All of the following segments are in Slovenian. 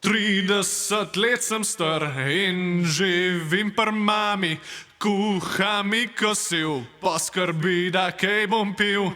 30 let sem star in živim pri mami, kuha mi kosil, poskrbi, da kaj bom pil.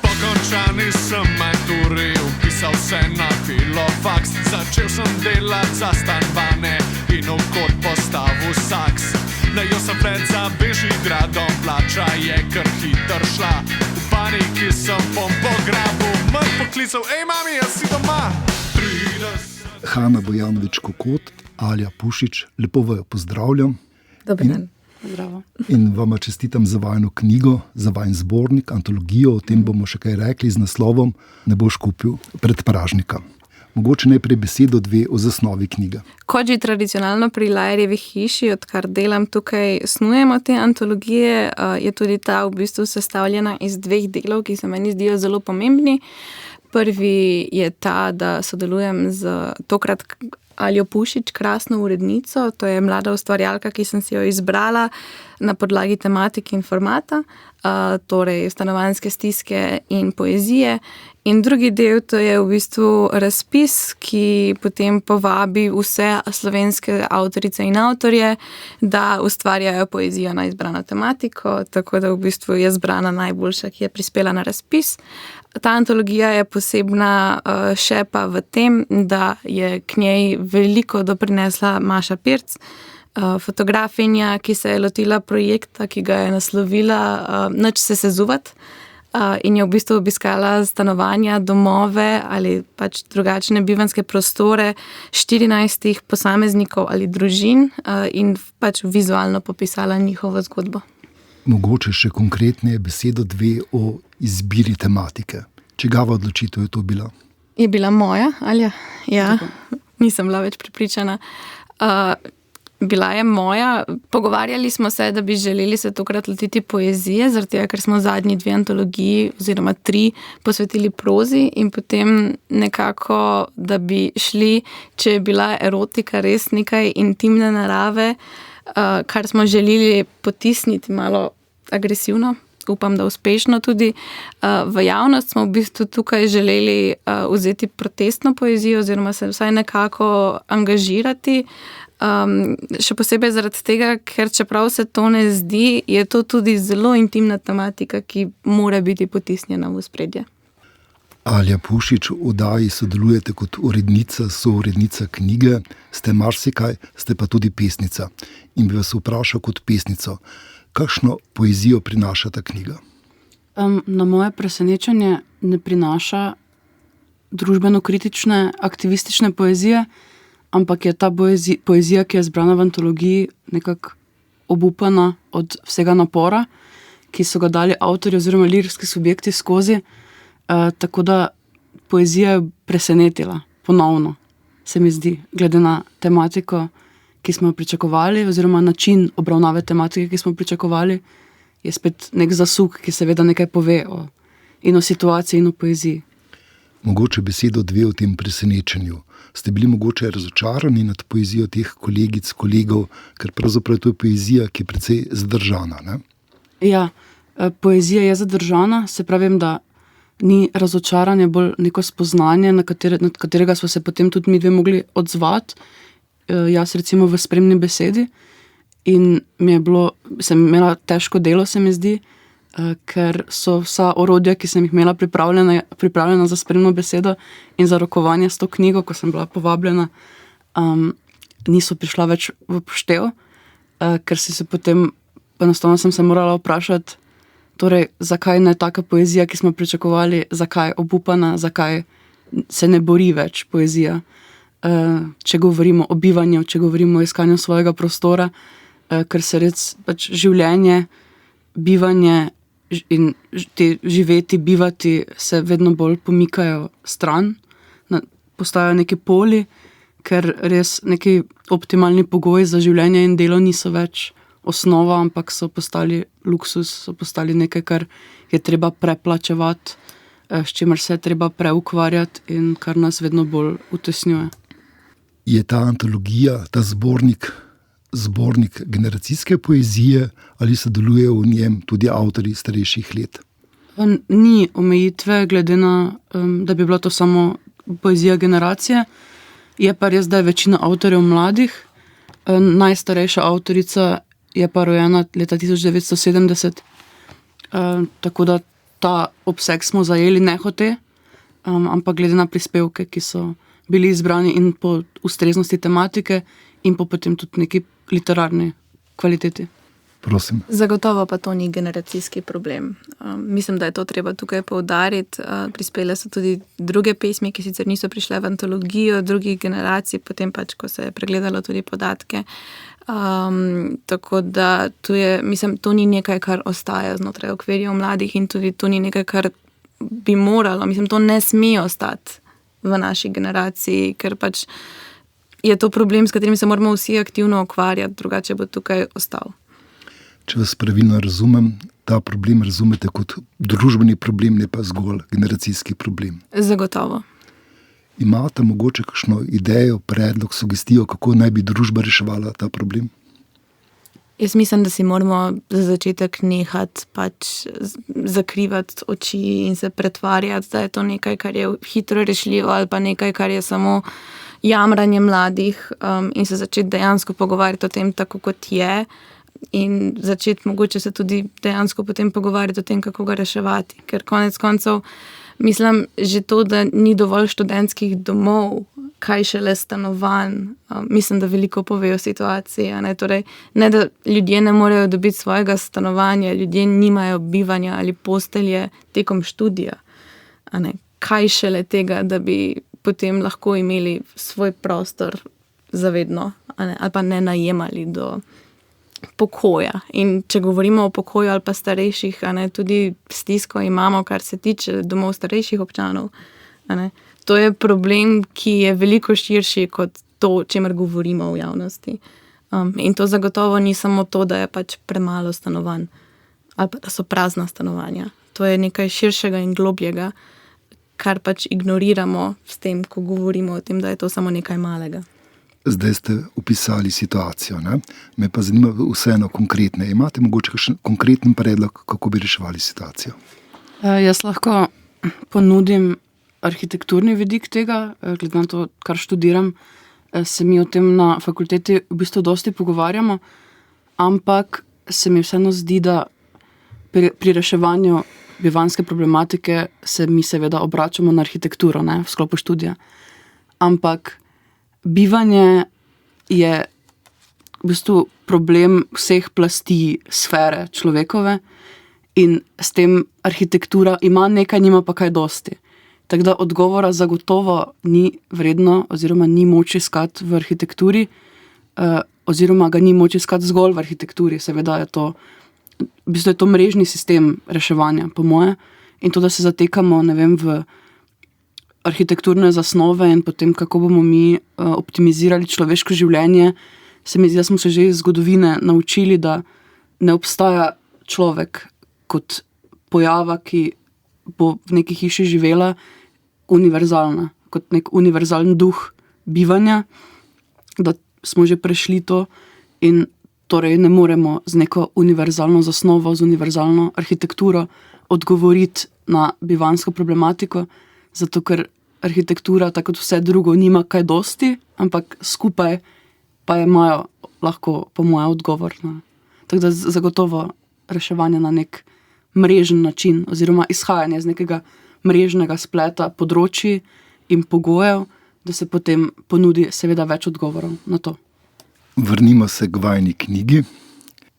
Po končani sem maturi, upisal se na filofaks, začel sem delati za stanovanje in v kot postavil saks. Najel sem flet za Bežigradom, plača je kar hitro šla. V paniki sem po grabu, mrt poklical, ej mami, jaz si doma. 30... Hana Bojanović-Kokot, Alja Pušič, lepo vaju pozdravljam. Dobar dan. Zdravo. In vama čestitam za vajno knjigo, za vajn zbornik, antologijo, o tem bomo še kaj rekli z naslovom Ne boš kupil predpražnika. Mogoče najprej besedo dve o zasnovi knjige. Kot že tradicionalno pri Lajerjevi hiši, odkar delam tukaj, snujemo te antologije, je tudi ta v bistvu sestavljena iz dveh delov, ki se meni zdijo zelo pomembni. Prvi je ta, da sodelujem z tokrat Aljo Pušič, krasno urednico. To je mlada ustvarjalka, ki sem si jo izbrala na podlagi tematike in formata, torej stanovanjske stiske in poezije. In drugi del, to je v bistvu razpis, ki potem povabi vse slovenske avtorice in avtorje, da ustvarjajo poezijo na izbrano tematiko, tako da v bistvu je zbrana najboljša, ki je prispela na razpis. Ta antologija je posebna še pa v tem, da je k njej veliko doprinesla Maša Pirc, fotografinja, ki se je lotila projekta, ki ga je naslovila Nič se sezuvat, in je v bistvu obiskala stanovanja, domove ali pač drugačne bivanske prostore 14 posameznikov ali družin in pač vizualno popisala njihovo zgodbo. Mogoče še konkretneje besedo dve o izbiri tematike. Čigava odločitev je to bila? Je bila moja, Alja? Ja, nisem bila več prepričana. Bila je moja. Pogovarjali smo se, da bi želeli se tokrat lotiti poezije, zaradi tega, ker smo zadnji dve antologiji oziroma 3 posvetili prozi in potem nekako, da bi šli, če je bila erotika res nekaj intimne narave, kar smo želeli potisniti malo agresivno, upam, da uspešno tudi. V javnost smo v bistvu tukaj želeli vzeti protestno poezijo oziroma se vsaj nekako angažirati. Še posebej zaradi tega, ker čeprav se to ne zdi, je to tudi zelo intimna tematika, ki mora biti potisnjena v ospredje. Alja Pušič, v oddaji sodelujete kot urednica, sourednica knjige, ste marsikaj, ste pa tudi pesnica. In bi vas vprašal kot pesnico, kakšno poezijo prinaša ta knjiga? Na moje presenečenje ne prinaša družbeno-kritične, aktivistične poezije, ampak je ta poezija, ki je zbrana v antologiji, nekako obupana od vsega napora, ki so ga dali avtorji oziroma lirski subjekti skozi. Tako da poezija je presenetila, ponovno, se mi zdi, glede na tematiko, ki smo jo pričakovali, oziroma način obravnave tematike, ki smo pričakovali, je spet nek zasuk, ki seveda nekaj pove in o situaciji in o poeziji. Mogoče besedo dve o tem presenečenju. Ste bili mogoče razočarani nad poezijo teh kolegic, kolegov, ker pravzaprav to je poezija, ki je precej zadržana, ne? Ja, poezija je zadržana, se pravim, da ni razočaranje, bolj neko spoznanje, nad katerega smo se potem tudi mi dve mogli odzvati. Jaz recimo v spremni besedi in sem imela težko delo, se mi zdi, ker so vsa orodja, ki sem jih imela pripravljena za spremno besedo in za rokovanje s to knjigo, ko sem bila povabljena, niso prišla več v poštev, ker se potem, enostavno sem se morala vprašati, torej, zakaj ne taka poezija, ki smo pričakovali, zakaj obupana, zakaj se ne bori več poezija, če govorimo o bivanju, če govorimo o iskanju svojega prostora, ker se res pač življenje, bivanje in živeti, bivati se vedno bolj pomikajo stran, postajajo neki poli, ker res neki optimalni pogoji za življenje in delo niso več osnova, ampak so postali luksus, so postali nekaj, kar je treba preplačevati, s čimer se je treba preukvarjati in kar nas vedno bolj utesnjuje. Je ta antologija, ta zbornik generacijske poezije ali sodelujejo v njem tudi avtorji starejših let? Ni omejitve glede na, da bi bila to samo poezija generacije. Je pa res, da je večina avtorjev mladih. Najstarejša avtorica je pa rojena leta 1970, tako da ta obseg smo zajeli nehote, ampak glede na prispevke, ki so bili izbrani in po ustreznosti tematike in po potem tudi neki literarni kvaliteti. Prosim. Zagotovo pa to ni generacijski problem. Mislim, da je to treba tukaj poudariti. Prispele so tudi druge pesmi, ki sicer niso prišle v antologijo drugih generacij, potem pač, ko se je pregledalo tudi podatke. Tako da to ni nekaj, kar ostaja znotraj okvirjev mladih in tudi to ni nekaj, kar bi moralo. To ne sme ostati v naši generaciji, ker pač je to problem, s katerim se moramo vsi aktivno ukvarjati, drugače bo tukaj ostal. Če vas pravilno razumem, ta problem razumete kot družbeni problem, ne pa zgolj generacijski problem. Zagotovo. Imate mogoče kakšno idejo, predlog, sugestijo, kako naj bi družba reševala ta problem? Jaz mislim, da si moramo za začetek nehati pač zakrivati oči in se pretvarjati, da je to nekaj, kar je hitro rešljivo ali pa nekaj, kar je samo jamranje mladih, in se začeti dejansko pogovarjati o tem tako, kot je. In začeti mogoče se tudi dejansko potem pogovarjati o tem, kako ga reševati. Ker konec koncev, mislim, že to, da ni dovolj študentskih domov, kaj šele stanovanj, mislim, da veliko pove o situaciji. Torej, ne, da ljudje ne morejo dobiti svojega stanovanja, ljudje nimajo bivanja ali postelje tekom študija. Kaj šele tega, da bi potem lahko imeli svoj prostor zavedno, ali pa ne najemali do pokoja. In če govorimo o pokoju ali pa starejših, tudi stisko imamo, kar se tiče domov starejših občanov. To je problem, ki je veliko širši kot to, o čemer govorimo v javnosti. In to zagotovo ni samo to, da je pač premalo stanovanj ali pa da so prazna stanovanja. To je nekaj širšega in globljega, kar pač ignoriramo s tem, ko govorimo o tem, da je to samo nekaj malega. Zdaj ste opisali situacijo, ne? Me pa zanima vseeno konkretne. Imate mogoče kakšen konkreten predlog, kako bi reševali situacijo? Jaz lahko ponudim arhitekturni vidik tega, glede na to, kar študiram, se mi o tem na fakulteti v bistvu dosti pogovarjamo, ampak se mi vseeno zdi, da pri reševanju bivanjske problematike se mi seveda obračamo na arhitekturo, ne, v sklopu študija. Ampak bivanje je v bistvu problem vseh plasti sfere človekove in s tem arhitektura ima nekaj, nima pa kaj dosti. Tako da odgovora zagotovo ni vredno oziroma ni moč iskati v arhitekturi, oziroma ga ni moč iskati zgolj v arhitekturi. Seveda je to, v bistvu je to mrežni sistem reševanja, po moje. In to, da se zatekamo, ne vem, v arhitekturne zasnove in potem, kako bomo mi optimizirali človeško življenje, se mi zdi, da smo se že iz zgodovine naučili, da ne obstaja človek kot pojava, ki bo v neki hiši živela, univerzalna, kot nek univerzalen duh bivanja, da smo že prešli to in torej ne moremo z neko univerzalno zasnovo, z univerzalno arhitekturo odgovoriti na bivanjsko problematiko, zato ker arhitektura, tako kot vse drugo, nima kaj dosti, ampak skupaj pa imajo lahko, po moje, odgovor. Tako da zagotovo reševanje na nek mrežen način oziroma izhajanje iz nekega mrežnega spleta področji in pogojev, da se potem ponudi seveda več odgovorov na to. Vrnimo se k vajini knjigi.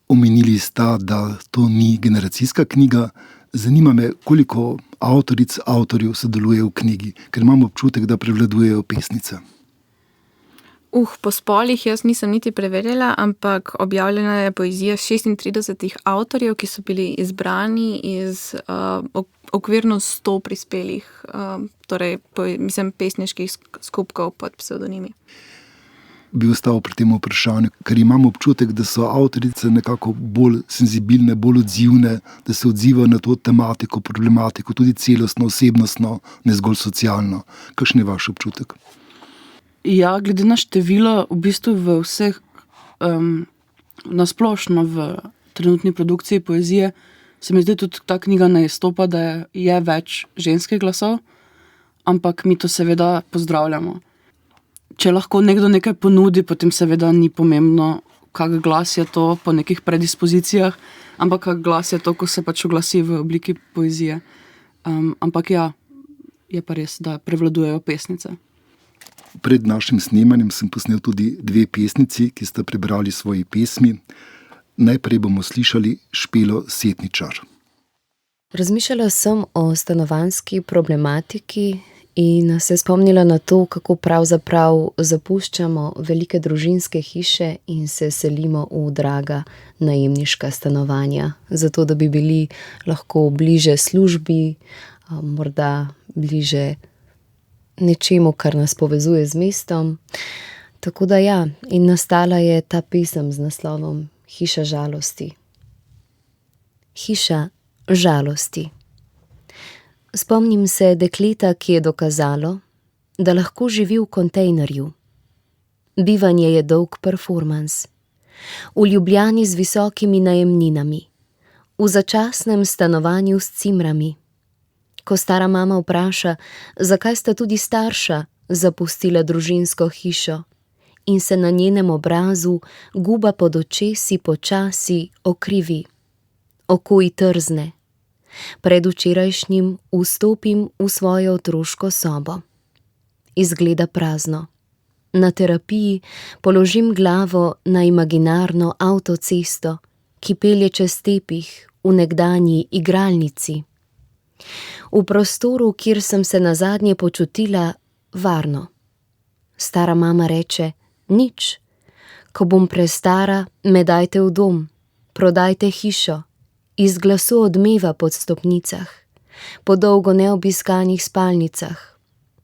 Omenili sta, da to ni generacijska knjiga. Zanima me, koliko avtoric, avtorjev sodeluje v knjigi, ker imam občutek, da prevladujejo pesnice. Po spolih jaz nisem niti preverjala, ampak objavljena je poezija 36 avtorjev, ki so bili izbrani iz okvirno 100 prispelih, torej pesniških skupkov pod psevdonimi. Bi ostal pri tem vprašanju, ker imam občutek, da so avtorice nekako bolj senzibilne, bolj odzivne, da se odzivajo na to tematiko, problematiko, tudi celostno, osebnostno, ne zgolj socialno. Kakšen je vaš občutek? Ja, glede na število, v bistvu v vseh, nasplošno v trenutni produkciji poezije, se mi zdi tudi ta knjiga ne izstopa, da je več ženskih glasov, ampak mi to seveda pozdravljamo. če lahko nekdo nekaj ponudi, potem seveda ni pomembno, kak glas je to po nekih predispozicijah, ampak kak glas je to, ko se pač oglasi v obliki poezije. Ampak ja, je pa res, da prevladujejo pesnice. Pred našim snemanjem sem posnel tudi 2 pesnici, ki sta prebrali svoje pesmi. Najprej bomo slišali Špelo Setničar. Razmišljala sem o stanovanjski problematiki in se spomnila na to, kako pravzaprav zapuščamo velike družinske hiše in se selimo v draga najemniška stanovanja, zato da bi bili lahko bliže službi, morda bliže nečemu, kar nas povezuje z mestom. Tako da ja, in nastala je ta pesem z naslovom Hiša žalosti. Hiša žalosti. Spomnim se dekleta, ki je dokazalo, da lahko živi v kontejnerju. Bivanje je dolg performans. V Ljubljani z visokimi najemninami. V začasnem stanovanju s cimrami. Ko stara mama vpraša, zakaj sta tudi starša zapustila družinsko hišo, in se na njenem obrazu guba pod očesi počasi okrivi. Oko ji trzne. Predvčerajšnjim vstopim v svojo otroško sobo. Izgleda prazno. Na terapiji položim glavo na imaginarno avtocesto, ki pelje čez tepih v nekdanji igralnici. V prostoru, kjer sem se nazadnje počutila varno. Stara mama reče, nič. Ko bom prestara, me dajte v dom, prodajte hišo. Iz glasu odmeva pod stopnicah, po dolgo neobiskanih spalnicah,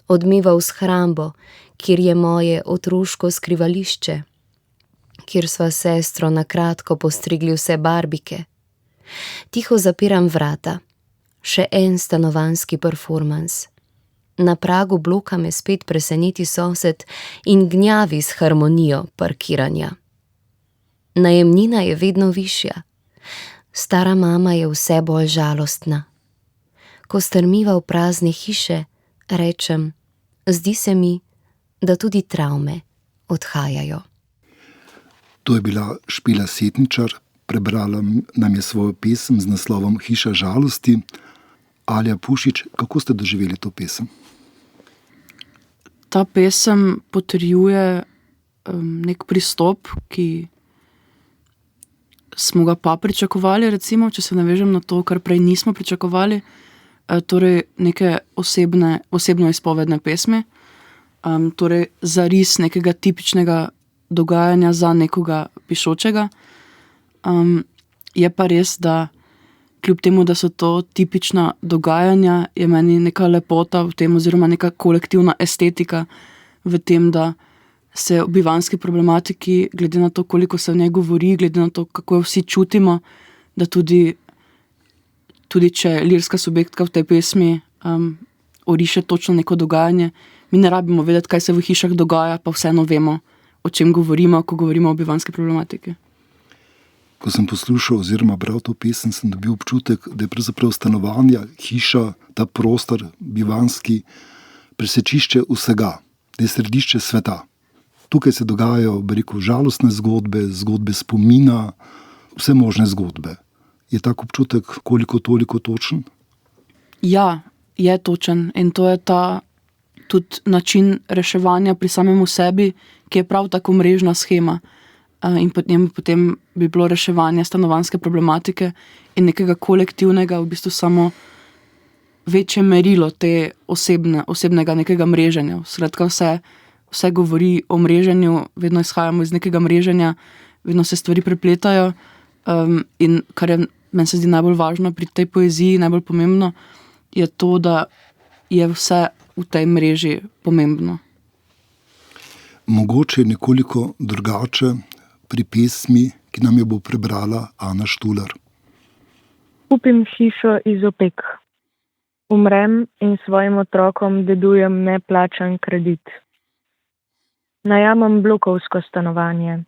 odmeva v shrambo, kjer je moje otroško skrivališče, kjer sva sestro na kratko postrigli vse barbike. Tiho zapiram vrata, še en stanovanjski performans. Na pragu bloka me spet preseneti sosed in gnjavi s harmonijo parkiranja. Najemnina je vedno višja. Stara mama je vse bolj žalostna. Ko strmiva v prazne hiše, rečem, zdi se mi, da tudi travme odhajajo. To je bila Špela Setničar, prebrala nam je svojo pesem z naslovom Hiša žalosti. Alja Pušič, kako ste doživeli to pesem? Ta pesem potrjuje nek pristop, ki smo ga pa pričakovali, recimo, če se navežem na to, kar prej nismo pričakovali, torej neke osebno izpovedne pesmi, torej zaris nekega tipičnega dogajanja za nekoga pišočega. Je pa res, da kljub temu, da so to tipična dogajanja, je meni neka lepota v tem, oziroma neka kolektivna estetika v tem, da se o bivanjski problematiki, glede na to, koliko se o njej govori, glede na to, kako jo vsi čutimo, da tudi če lirska subjektka v tej pesmi oriše točno neko dogajanje, mi ne rabimo vedeti, kaj se v hišah dogaja, pa vseeno vemo, o čem govorimo, ko govorimo o bivanjski problematiki. Ko sem poslušal oziroma bral to pesem, sem dobil občutek, da je pravzaprav stanovanja, hiša, ta prostor bivanjski presečišče vsega, da je središče sveta. Tukaj se dogajajo, žalostne zgodbe, zgodbe spomina, vse možne zgodbe. Je tak občutek koliko toliko točen? Ja, je točen in to je ta tudi način reševanja pri samemu sebi, ki je prav tako mrežna shema. In potem bi bilo reševanje stanovanjske problematike in nekega kolektivnega, v bistvu samo večje merilo te osebnega nekega mreženja. Skratka, vse govori o mreženju, vedno izhajamo iz nekega mreženja, vedno se stvari prepletajo, in kar je meni se zdi najbolj važno pri tej poeziji, najbolj pomembno, je to, da je vse v tej mreži pomembno. Mogoče je nekoliko drugače pri pesmi, ki nam jo bo prebrala Ana Štular. Kupim hišo iz opek. Umrem in svojim otrokom dedujem neplačan kredit. Najamem blokovsko stanovanje.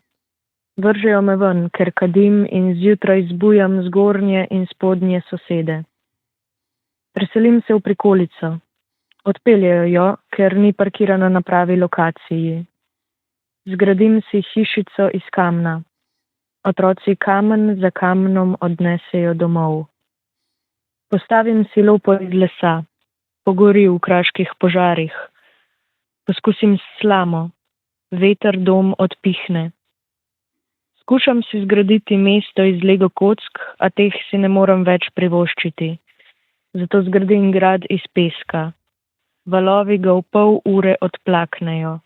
Vržejo me ven, ker kadim in zjutraj zbujam zgornje in spodnje sosede. Preselim se v prikolico. Odpeljejo jo, ker ni parkirana na pravi lokaciji. Zgradim si hišico iz kamna. Otroci kamen za kamnom odnesejo domov. Postavim si lopo iz lesa, pogori v kraških požarih. Poskusim s slamo, veter dom odpihne. Skušam si zgraditi mesto iz Lego kock, a teh si ne morem več privoščiti. Zato zgradim grad iz peska. Valovi ga v pol ure odplaknejo.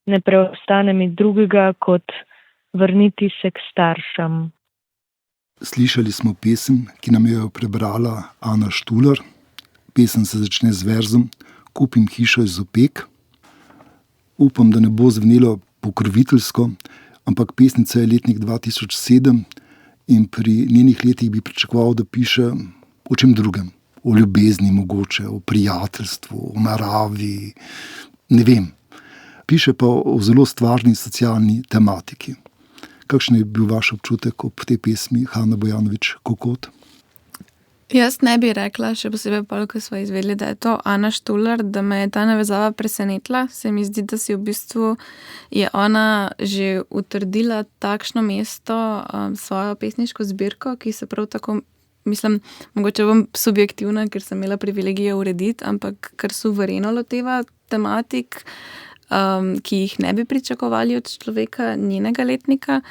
Ne preostane mi drugega, kot vrniti se k staršem. Slišali smo pesem, ki nam jo je prebrala Ana Štular. Pesem se začne z verzom Kupim hišo iz opek. Upam, da ne bo zvenelo pokroviteljsko, ampak pesnica je letnik 2007 in pri njenih letih bi pričakoval, da piše o čem drugem. O ljubezni mogoče, o prijateljstvu, o naravi, ne vem. Piše pa o zelo stvarni socialni tematiki. Kakšen je bil vaš občutek ob tej pesmi Hanna Bojanović-Kokot? Jaz ne bi rekla, še posebej pa, ko smo izvedeli, da je to Ana Štular, da me je ta navezava presenetila. Se mi zdi, da si v bistvu je ona že utrdila takšno mesto svojo pesniško zbirko, ki se prav tako, mislim, mogoče bom subjektivna, ker sem imela privilegije urediti, ampak kar suvereno loteva tematik, ki jih ne bi pričakovali od človeka njenega letnika.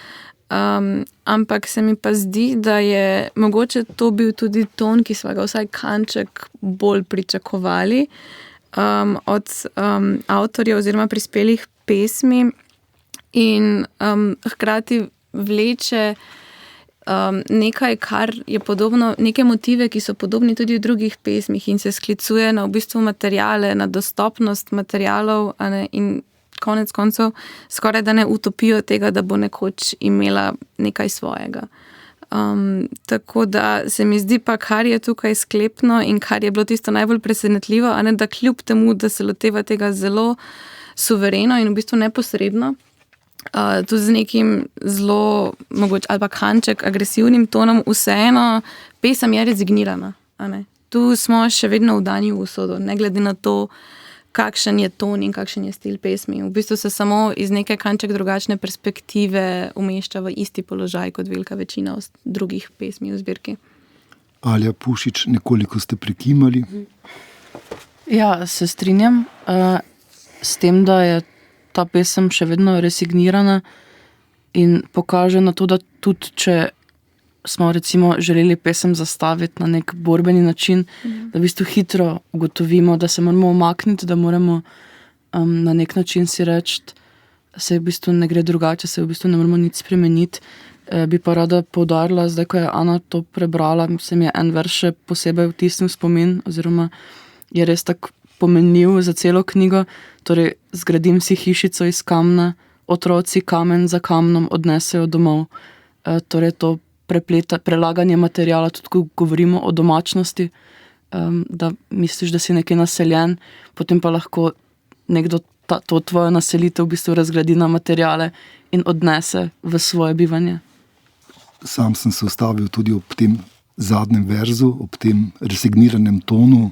Ampak se mi pa zdi, da je mogoče to bil tudi ton, ki smo ga vsaj kanček bolj pričakovali od avtorjev oziroma prispelih pesmi in hkrati vleče nekaj, kar je podobno, neke motive, ki so podobni tudi v drugih pesmih in se sklicuje na v bistvu materiale, na dostopnost materialov, a ne, in konec koncev skoraj da ne utopijo tega, da bo nekoč imela nekaj svojega. Tako da se mi zdi pa, kar je tukaj sklepno in kar je bilo tisto najbolj presenetljivo, a ne, da kljub temu, da se loteva tega zelo suvereno in v bistvu neposredno, tudi z nekim zelo mogoče ali pa kanček agresivnim tonom, vseeno pesem je rezignirana. A ne. Tu smo še vedno vdani v usodo, ne glede na to, kakšen je ton in kakšen je stil pesmi. V bistvu se samo iz neke kanček drugačne perspektive umešča v isti položaj kot velika večina drugih pesmi v zbirki. Alja Pušič, nekoliko ste prikimali. Ja, se strinjam s tem, da je ta pesem še vedno resignirana in pokaže na to, da tudi če smo recimo želeli pesem zastaviti na nek borbeni način, da v bistvu hitro ugotovimo, da se moramo umakniti, da moramo na nek način si reči, se v bistvu ne gre drugače, se v bistvu ne moramo nič spremeniti. Bi pa rada poudarila, zdaj, ko je Ana to prebrala, se mi je en verš še posebej vtisnil spomin, oziroma je res tako pomenljiv za celo knjigo. Torej, zgradim si hišico iz kamna, otroci kamen za kamnom odnesejo domov. Torej, to prelaganje materijala, tudi ko govorimo o domačnosti, da misliš, da si nekje naseljen, potem pa lahko nekdo to tvojo naselitev v bistvu razgradi na materijale in odnese v svoje bivanje. Sam sem se ustavil tudi ob tem zadnjem verzu, ob tem resigniranem tonu.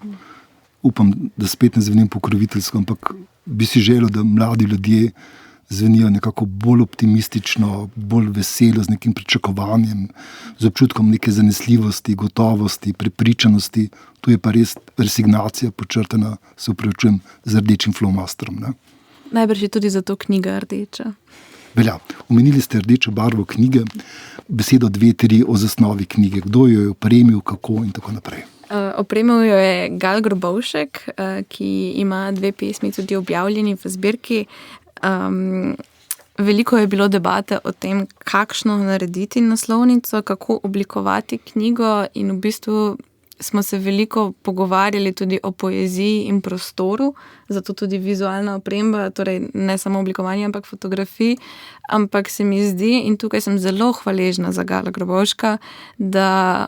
Upam, da spet ne zvenim pokroviteljsko, ampak bi si želel, da mladi ljudje zvenijo nekako bolj optimistično, bolj veselo, z nekim pričakovanjem, z občutkom neke zanesljivosti, gotovosti, prepričanosti. Tu je pa res resignacija počrtana, se upravičujem, z rdečim flomastrom. Ne? Najbrž je tudi zato knjiga rdeča. Velja, omenili ste rdečo barvo knjige, besedo 2-3 o zasnovi knjige, kdo jo je opremil, kako in tako naprej. Opremil jo je Gal Grobovšek, ki ima 2 pesmi tudi objavljeni v zbirki. Veliko je bilo debate o tem, kakšno narediti naslovnico, kako oblikovati knjigo in v bistvu smo se veliko pogovarjali tudi o poeziji in prostoru, zato tudi vizualna opremba, torej ne samo oblikovanje, ampak fotografij, ampak se mi zdi, in tukaj sem zelo hvaležna za Gala Grobovška, da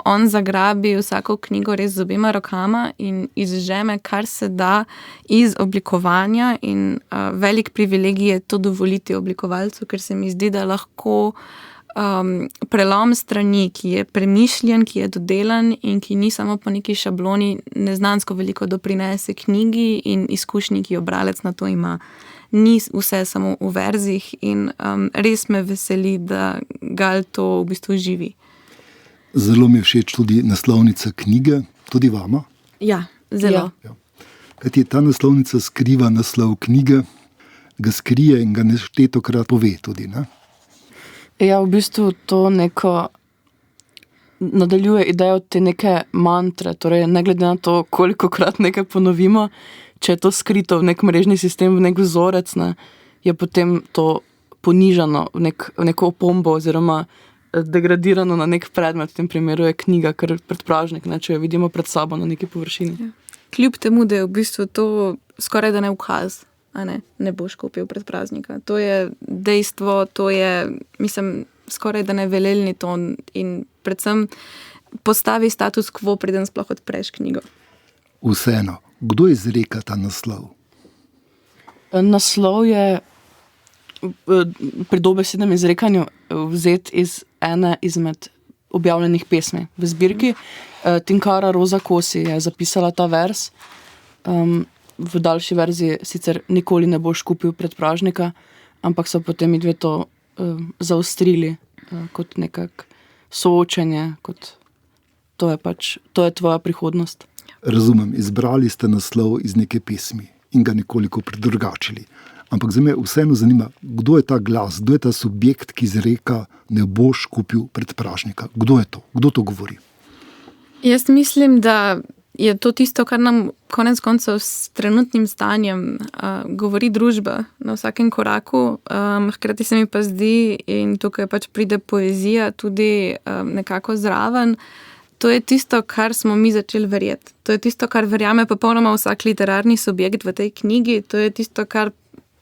on zagrabi vsako knjigo res z obema rokama in izžeme, kar se da iz oblikovanja in velik privilegij je to dovoliti oblikovalcu, ker se mi zdi, da lahko prelom strani, ki je premišljen, ki je dodelan in ki ni samo po neki šabloni, neznansko veliko doprinese knjigi in izkušnji, ki jo bralec na to ima. ni vse samo v verzih in res me veseli, da Gal to v bistvu živi. Zelo mi je všeč tudi naslovnica knjige, tudi vama. Ja, zelo. Ja. Kajti ta naslovnica skriva naslov knjige, ga skrije in ga neštetokrat pove tudi, ne? Ja, v bistvu to neko nadaljuje idejo te neke mantre, torej ne glede na to, kolikokrat nekaj ponovimo, če je to skrito v nek mrežni sistem, v nek vzorec, ne, je potem to ponižano v neko opombo oziroma degradirano na nek predmet, v tem primeru je knjiga, ker predpražnik, ne, če jo vidimo pred sabo na neki površini. Ja. Kljub temu, da je v bistvu to skoraj da ne ukaz, a ne boš kupil predpraznika. To je dejstvo, to je, mislim, skoraj da ne velelni ton in predvsem postavi status quo, preden sploh odpreš knjigo. Vseeno, kdo izreka ta naslov? Naslov je pri dobesednem izrekanju vzet iz ene izmed objavljenih pesmi v zbirki. Tinkara Roza Kosi je zapisala ta vers. V daljši verziji sicer nikoli ne boš kupil predpražnika, ampak so potem dve to zaostrili kot nekak soočenje, kot to je tvoja prihodnost. Razumem, izbrali ste naslov iz neke pesmi in ga nekoliko predrugačili. Ampak za me vseeno zanima, kdo je ta glas, kdo je ta subjekt, ki izreka, ne boš kupil predpražnika. Kdo je to? Kdo to govori? Jaz mislim, da je to tisto, kar nam konec koncev s trenutnim stanjem govori družba na vsakem koraku. Hkrati se mi pa zdi, in tukaj pač pride poezija tudi nekako zraven, to je tisto, kar smo mi začeli verjeti. To je tisto, kar verjame popolnoma vsak literarni subjekt v tej knjigi. To je tisto, kar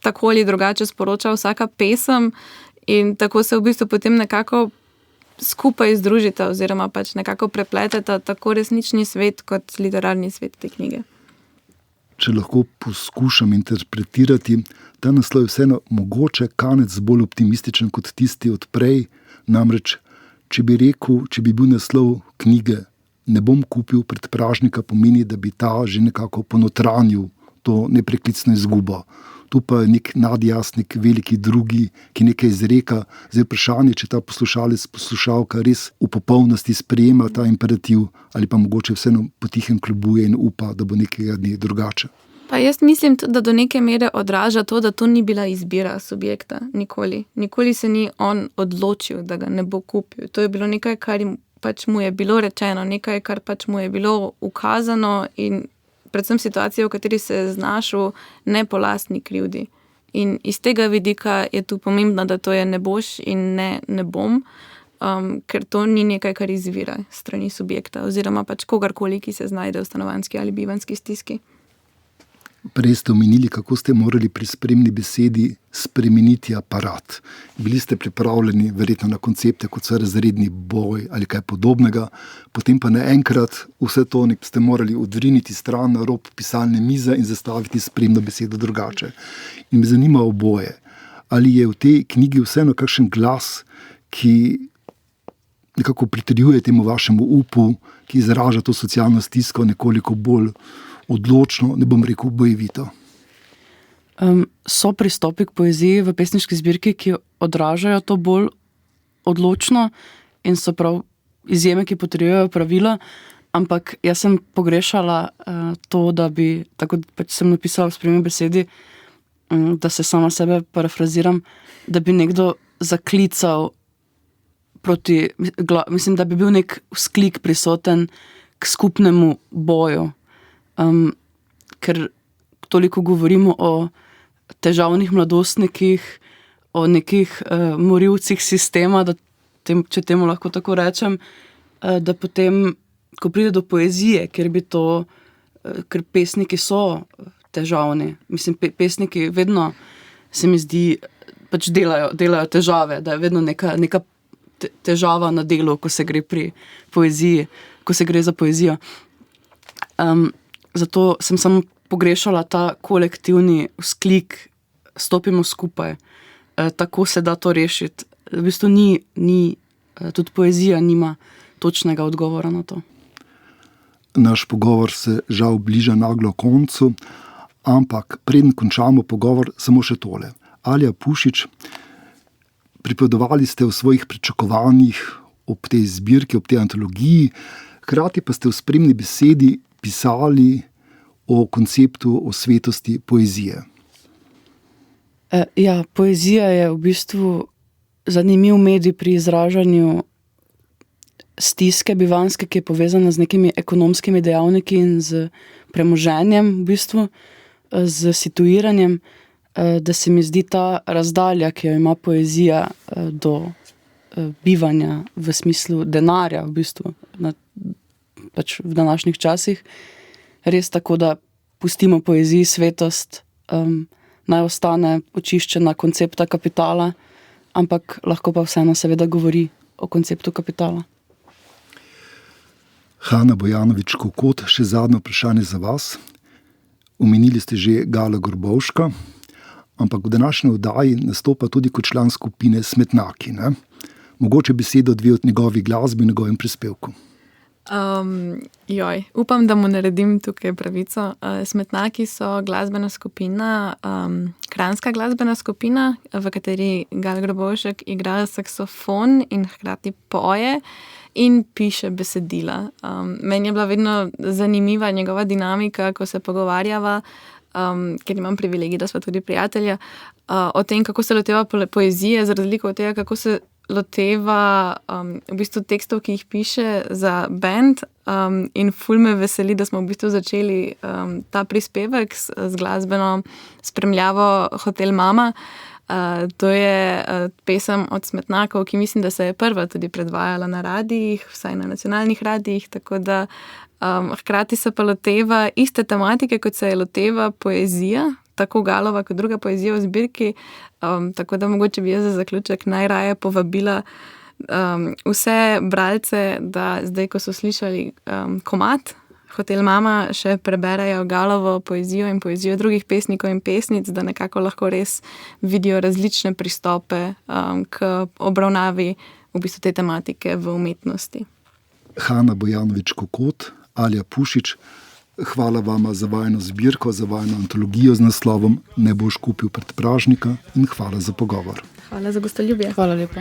tako ali drugače sporoča vsaka pesem in tako se v bistvu potem nekako skupaj združita oziroma pač nekako prepleteta tako resnični svet kot literarni svet te knjige. Če lahko poskušam interpretirati, ta naslov je vseeno mogoče kanec bolj optimističen kot tisti od prej, namreč če bi bil naslov knjige Ne bom kupil predpražnika, pomeni, da bi ta že nekako ponotranil to nepreklicno izgubo. Tu pa je nek nadjasnik, veliki drugi, ki nekaj izreka. Zdaj vprašanje, če ta poslušalec, poslušalka res v popolnosti sprejema ta imperativ ali pa mogoče vseeno potihem kljubuje in upa, da bo nekega dne drugače. Pa jaz mislim tudi, da do neke mere odraža to, da to ni bila izbira subjekta. Nikoli. Nikoli se ni on odločil, da ga ne bo kupil. To je bilo nekaj, kar pač mu je bilo rečeno, nekaj, kar pač mu je bilo ukazano in predvsem situacija, v kateri se je znašel, ne po lastni krivdi. In iz tega vidika je tu pomembno, da to je ne boš in ne bom, ker to ni nekaj, kar izvira strani subjekta oziroma pač kogarkoli, ki se znajde v stanovanjski ali bivanjski stiski. Prej ste omenili, kako ste morali pri spremni besedi spremeniti aparat. Bili ste pripravljeni verjetno na koncepte, kot so razredni boj ali kaj podobnega, potem pa naenkrat vse to ste morali odriniti stran na rob pisalne mize in zastaviti spremno besedo drugače. In me zanima oboje. Ali je v tej knjigi vseeno kakšen glas, ki nekako pritrjuje temu vašemu upu, ki izraža to socialno stisko nekoliko bolj odločno, ne bom rekel bojevito? So pristopi k poeziji v pesniški zbirki, ki odražajo to bolj odločno in so prav izjeme, ki potrjujejo pravila, ampak jaz sem pogrešala to, da bi, tako pač sem napisala v spremni besedi, da se sama sebe parafraziram, da bi nekdo zaklical proti, mislim, da bi bil nek vzklik prisoten k skupnemu boju. Ker toliko govorimo o težavnih mladostnikih, o nekih morilcih sistema, da če temu lahko tako rečem, da potem, ko pride do poezije, ker pesniki so težavni, mislim, pesniki vedno, se mi zdi, pač delajo težave, da je vedno neka težava na delu, ko se gre pri poeziji, ko se gre za poezijo. Zato sem samo pogrešala ta kolektivni vzklik, stopimo skupaj, tako se da to rešiti. V bistvu tudi poezija nima točnega odgovora na to. Naš pogovor se žal bliža naglo koncu, Ampak preden končamo pogovor, samo še tole. Alja Pušič, pripovedovali ste o svojih pričakovanjih ob tej zbirki, ob tej antologiji, hkrati pa ste v spremni besedi pisali o konceptu, o svetosti poezije. Ja, poezija je v bistvu zanimiv medij pri izražanju stiske bivanjske, ki je povezana z nekimi ekonomskimi dejavniki in z premoženjem, v bistvu, z situiranjem, da se mi zdi ta razdalja, ki jo ima poezija do bivanja v smislu denarja, v bistvu, pač v današnjih časih, res tako, da pustimo poeziji svetost, naj ostane očiščena koncepta kapitala, ampak lahko pa vseeno seveda govori o konceptu kapitala. Hana Bojanović Kokot, še zadnje vprašanje za vas. Omenili ste že Gala Gorbovška, ampak v današnji oddaji nastopa tudi kot član skupine Smetnaki. Ne? Mogoče besedo dve od njegovi glasbi in njegovem prispevku. Upam, da mu naredim tukaj pravico. Smetnaki so glasbena skupina, kranjska glasbena skupina, v kateri Gal Grobovšek igra saksofon in hkrati poje in piše besedila. Meni je bila vedno zanimiva njegova dinamika, ko se pogovarjava, ker imam privilegij, da sva tudi prijatelja, o tem, kako se loteva poezije, za razliko od tega, kako se loteva v bistvu tekstov, ki jih piše za band, in ful me veseli, da smo v bistvu začeli ta prispevek z glasbeno spremljavo Hotel Mama. To je pesem od Smetnakov, ki mislim, da se je prva tudi predvajala na radijih, vsaj na nacionalnih radijih, tako da hkrati se pa loteva iste tematike, kot se je loteva poezija, tako Galova kot druga poezija v zbirki, tako da mogoče bi jaz za zaključek najraje povabila vse bralce, da zdaj, ko so slišali komad Hotel Mama, še preberejo Galovo poezijo in poezijo drugih pesnikov in pesnic, da nekako lahko res vidijo različne pristope k obravnavi v bistvu te tematike v umetnosti. Hana Bojanović Kokot, Alja Pušič, hvala vama za vajino zbirko, za vajino antologijo z naslovom Ne boš kupil predpražnika in hvala za pogovor. Hvala za gostoljubje. Hvala lepa.